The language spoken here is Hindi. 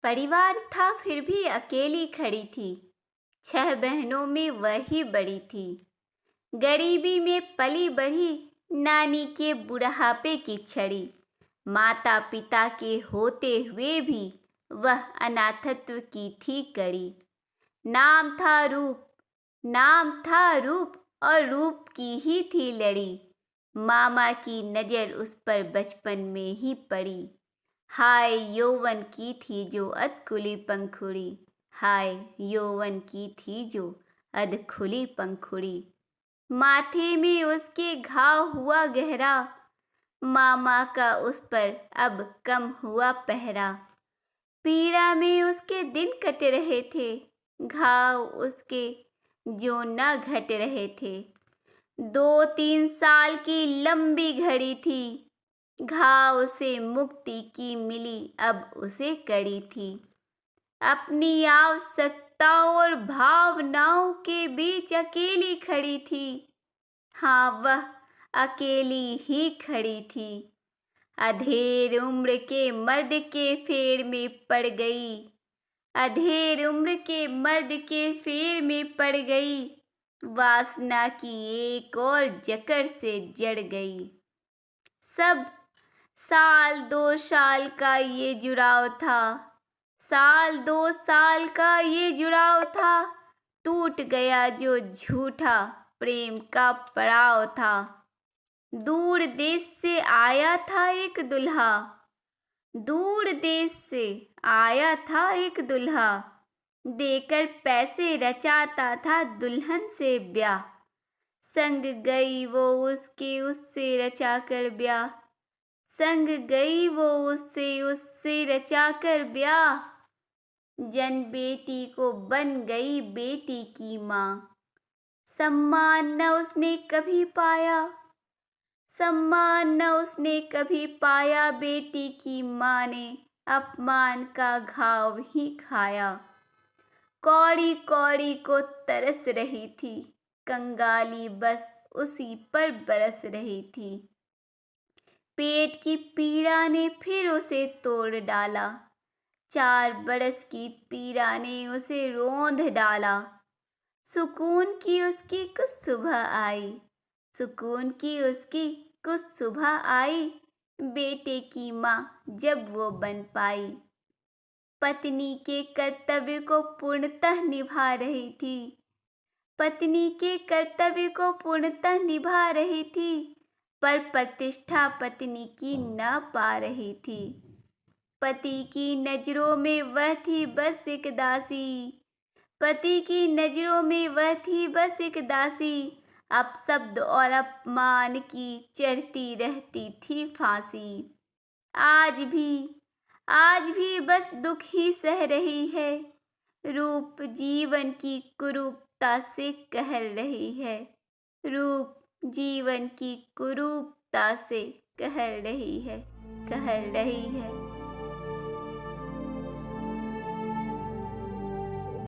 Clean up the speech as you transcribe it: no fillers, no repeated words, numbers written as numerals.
परिवार था फिर भी अकेली खड़ी थी। 6 बहनों में वही बड़ी थी। गरीबी में पली बढ़ी, नानी के बुढ़ापे की छड़ी। माता पिता के होते हुए भी वह अनाथत्व की थी कड़ी। नाम था रूप, नाम था रूप और रूप की ही थी लड़ी। मामा की नजर उस पर बचपन में ही पड़ी। हाय यौवन की थी जो अधखुली पंखुड़ी। हाय यौवन की थी जो अधखुली पंखुड़ी। माथे में उसके घाव हुआ गहरा, मामा का उस पर अब कम हुआ पहरा। पीड़ा में उसके दिन कट रहे थे, घाव उसके जो न घट रहे थे। 2-3 साल की लंबी घड़ी थी, घाव से मुक्ति की मिली अब उसे कड़ी थी। अपनी आवश्यकताओं और भावनाओं के बीच अकेली खड़ी थी। हाँ, वह अकेली ही खड़ी थी। अधेड़ उम्र के मर्द के फेर में पड़ गई। अधेड़ उम्र के मर्द के फेर में पड़ गई। वासना की एक और जकड़ से जड़ गई। सब 1-2 साल का ये जुड़ाव था। 1-2 साल का ये जुड़ाव था। टूट गया जो झूठा प्रेम का पड़ाव था। दूर देश से आया था एक दुल्हा। दूर देश से आया था एक दुल्हा। देकर पैसे रचाता था दुल्हन से ब्याह। संग गई वो उससे रचाकर ब्याह। संग गई वो उससे रचाकर ब्याह। जन बेटी को बन गई बेटी की माँ। सम्मान न उसने कभी पाया। सम्मान न उसने कभी पाया। बेटी की माँ ने अपमान का घाव ही खाया। कौड़ी कौड़ी को तरस रही थी, कंगाली बस उसी पर बरस रही थी। पेट की पीड़ा ने फिर उसे तोड़ डाला। 4 बरस की पीड़ा ने उसे रोंद डाला। सुकून की उसकी कुछ सुबह आई। सुकून की उसकी कुछ सुबह आई। बेटे की माँ जब वो बन पाई। पत्नी के कर्तव्य को पूर्णतः निभा रही थी। पत्नी के कर्तव्य को पूर्णतः निभा रही थी, पर प्रतिष्ठा पत्नी की न पा रही थी। पति की नजरों में वह थी बस एक दासी। पति की नजरों में वह थी बस एक दासी। अपशब्द और अपमान की चढ़ती रहती थी फांसी। आज भी बस दुख ही सह रही है। रूप जीवन की कुरूपता से कहर रही है। रूप जीवन की कुरूपता से कहर रही है, कहर रही है।